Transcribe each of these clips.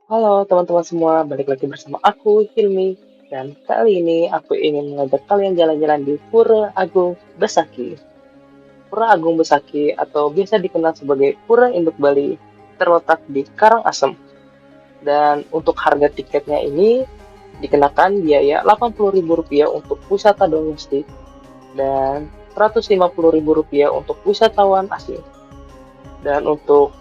Halo teman-teman semua, balik lagi bersama aku, Hilmi. Dan kali ini aku ingin mengajak kalian jalan-jalan di Pura Agung Besaki. Pura Agung Besaki atau biasa dikenal sebagai Pura Induk Bali terletak di Karangasem. Dan untuk harga tiketnya ini dikenakan biaya Rp80.000 untuk wisata domestik dan Rp150.000 untuk wisatawan asing. Dan untuk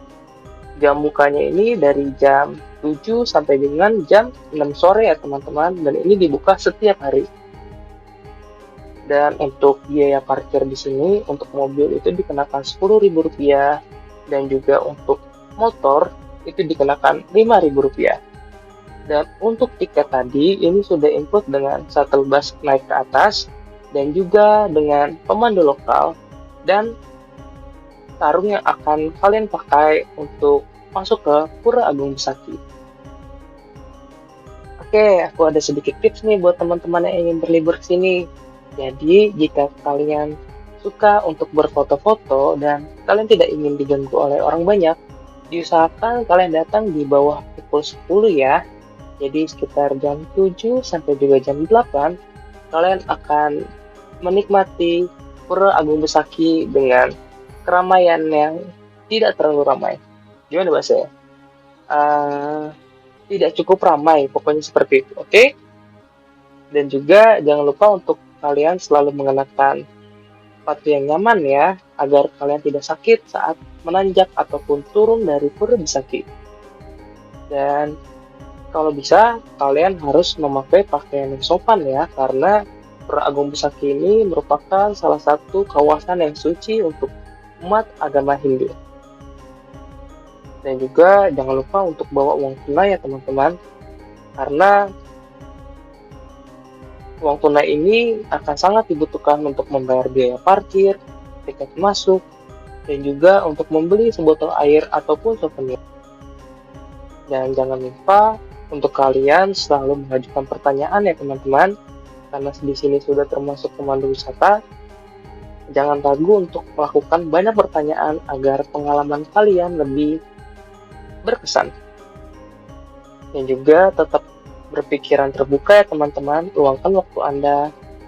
jam bukanya ini dari jam 7 sampai dengan jam 6 sore ya teman-teman, dan ini dibuka setiap hari. Dan untuk biaya parkir di sini untuk mobil itu dikenakan Rp10.000 dan juga untuk motor itu dikenakan Rp5.000. Dan untuk tiket tadi ini sudah include dengan shuttle bus naik ke atas dan juga dengan pemandu lokal dan sarung yang akan kalian pakai untuk masuk ke Pura Agung Besaki. Oke, aku ada sedikit tips nih buat teman-teman yang ingin berlibur ke sini. Jadi, jika kalian suka untuk berfoto-foto dan kalian tidak ingin diganggu oleh orang banyak, diusahakan kalian datang di bawah pukul 10 ya. Jadi sekitar jam 7 sampai juga jam 8, kalian akan menikmati Pura Agung Besaki dengan keramaian yang tidak terlalu ramai. Gimana bahasanya? Eh, Tidak cukup ramai, pokoknya seperti itu, oke? Dan juga jangan lupa untuk kalian selalu mengenakan sepatu yang nyaman ya, agar kalian tidak sakit saat menanjak ataupun turun dari Pura Besaki. Dan kalau bisa, kalian harus memakai pakaian yang sopan ya, karena Pura Agung Besaki ini merupakan salah satu kawasan yang suci untuk umat agama Hindu. Dan juga jangan lupa untuk bawa uang tunai ya teman-teman, karena uang tunai ini akan sangat dibutuhkan untuk membayar biaya parkir, tiket masuk, dan juga untuk membeli sebotol air ataupun souvenir. Dan jangan lupa untuk kalian selalu mengajukan pertanyaan ya teman-teman, karena di sini sudah termasuk pemandu wisata. Jangan ragu untuk melakukan banyak pertanyaan agar pengalaman kalian lebih berkesan. Dan juga tetap berpikiran terbuka ya teman-teman, luangkan waktu Anda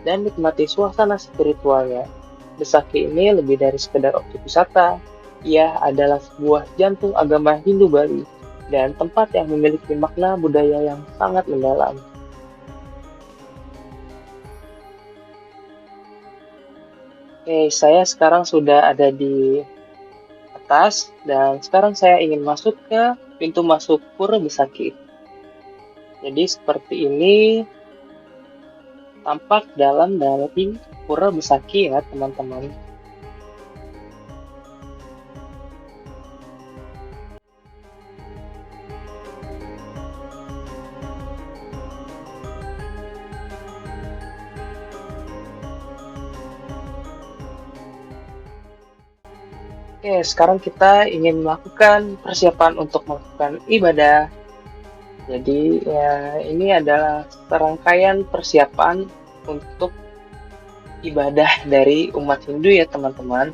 dan nikmati suasana spiritualnya. Besaki ini lebih dari sekedar objek wisata, ia adalah sebuah jantung agama Hindu Bali dan tempat yang memiliki makna budaya yang sangat mendalam. Oke, saya sekarang sudah ada di atas dan sekarang saya ingin masuk ke pintu masuk Pura Besaki. Jadi seperti ini tampak dalam dari Pura Besaki ya teman-teman. Oke, sekarang kita ingin melakukan persiapan untuk melakukan ibadah. Jadi ya ini adalah serangkaian persiapan untuk ibadah dari umat Hindu ya teman-teman.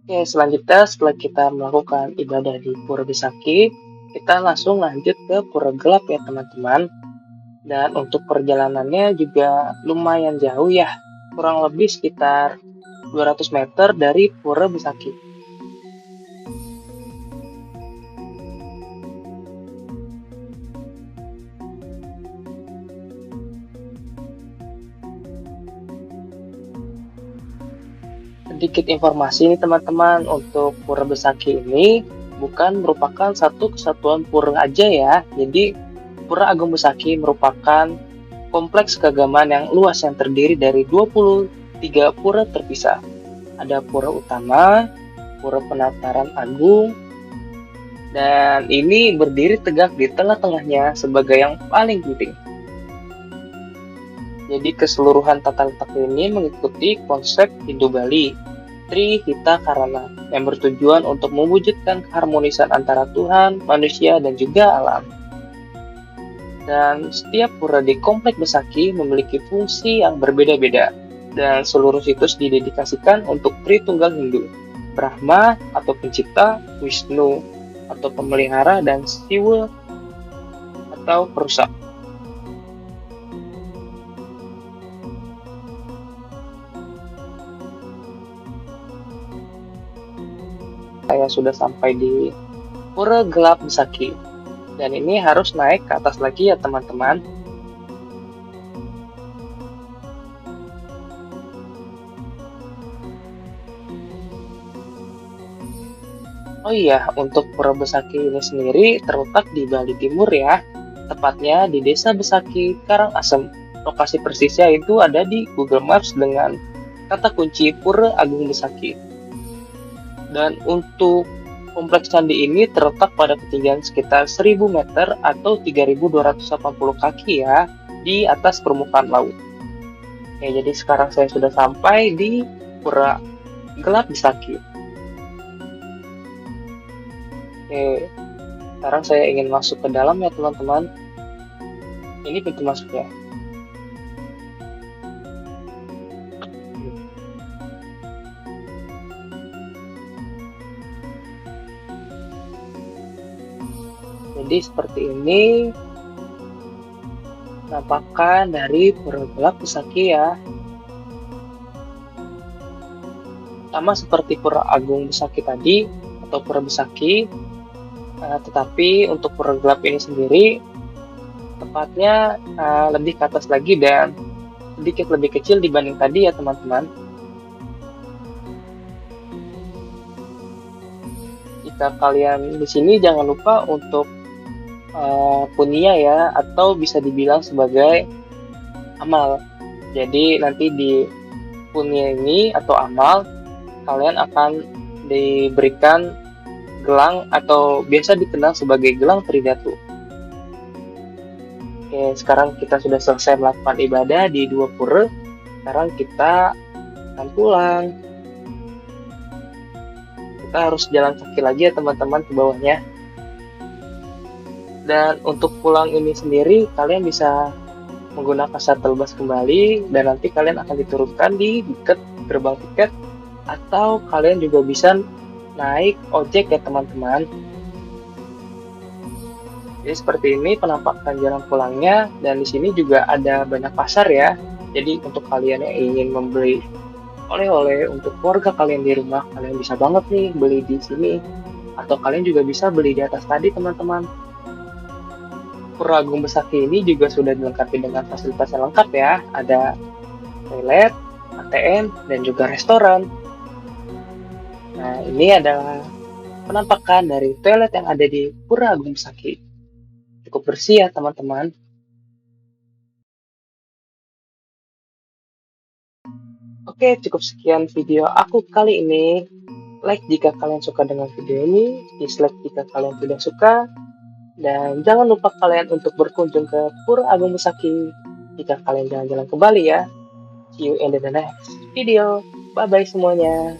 Oke, selanjutnya setelah kita melakukan ibadah di Pura Besaki, kita langsung lanjut ke Pura Gelap ya teman-teman. Dan untuk perjalanannya juga lumayan jauh ya, kurang lebih sekitar 200 meter dari Pura Besaki. Sedikit informasi nih teman-teman, untuk Pura Besaki ini bukan merupakan satu kesatuan pura aja ya. Jadi Pura Agung Besaki merupakan kompleks keagamaan yang luas yang terdiri dari 23 pura terpisah. Ada pura utama, pura penataran agung, dan ini berdiri tegak di tengah-tengahnya sebagai yang paling penting. Jadi keseluruhan tata letak ini mengikuti konsep Hindu Bali, Tri Hita Karana, yang bertujuan untuk mewujudkan keharmonisan antara Tuhan, manusia, dan juga alam. Dan setiap pura di Komplek Besaki memiliki fungsi yang berbeda-beda, dan seluruh situs didedikasikan untuk Tritunggal Hindu, Brahma atau pencipta, Wisnu atau pemelihara, dan Siwa atau perusak. Saya sudah sampai di Pura Gelap Besaki, dan ini harus naik ke atas lagi ya teman-teman. Oh iya, untuk Pura Besaki ini sendiri terletak di Bali Timur ya, tepatnya di Desa Besaki, Karangasem. Lokasi persisnya itu ada di Google Maps dengan kata kunci Pura Agung Besaki. Dan untuk kompleks candi ini terletak pada ketinggian sekitar 1000 meter atau 3280 kaki ya, di atas permukaan laut. Ya, jadi sekarang saya sudah sampai di Pura Gelap Besaki. Oke, sekarang saya ingin masuk ke dalam ya teman-teman. Ini pintu masuknya. Jadi seperti ini penampakan dari Pura Gelap Besaki ya. Sama seperti Pura Agung Besaki tadi atau Pura Besaki, tetapi untuk Pura Gelap ini sendiri tepatnya lebih ke atas lagi dan sedikit lebih kecil dibanding tadi ya teman-teman. Jika kalian di sini jangan lupa untuk punya ya, atau bisa dibilang sebagai amal. Jadi nanti di punya ini atau amal, kalian akan diberikan gelang atau biasa dikenal sebagai gelang Tridatu. Oke, sekarang kita sudah selesai melakukan ibadah di dua pura. Sekarang kita akan pulang. Kita harus jalan kaki lagi ya teman-teman ke bawahnya. Dan untuk pulang ini sendiri, kalian bisa menggunakan shuttle bus kembali, dan nanti kalian akan diturunkan di dekat gerbang tiket, atau kalian juga bisa naik ojek ya teman-teman. Jadi seperti ini penampakan jalan pulangnya, dan di sini juga ada banyak pasar ya. Jadi untuk kalian yang ingin membeli oleh-oleh untuk keluarga kalian di rumah, kalian bisa banget nih beli di sini, atau kalian juga bisa beli di atas tadi teman-teman. Pura Agung Besaki ini juga sudah dilengkapi dengan fasilitas yang lengkap ya. Ada toilet, ATM, dan juga restoran. Nah, ini adalah penampakan dari toilet yang ada di Pura Agung Besaki. Cukup bersih ya teman-teman. Oke, cukup sekian video aku kali ini. Like jika kalian suka dengan video ini, dislike jika kalian tidak suka, dan jangan lupa kalian untuk berkunjung ke Pura Agung Besaki jika kalian jalan-jalan ke Bali ya. See you in the next video. Bye-bye semuanya.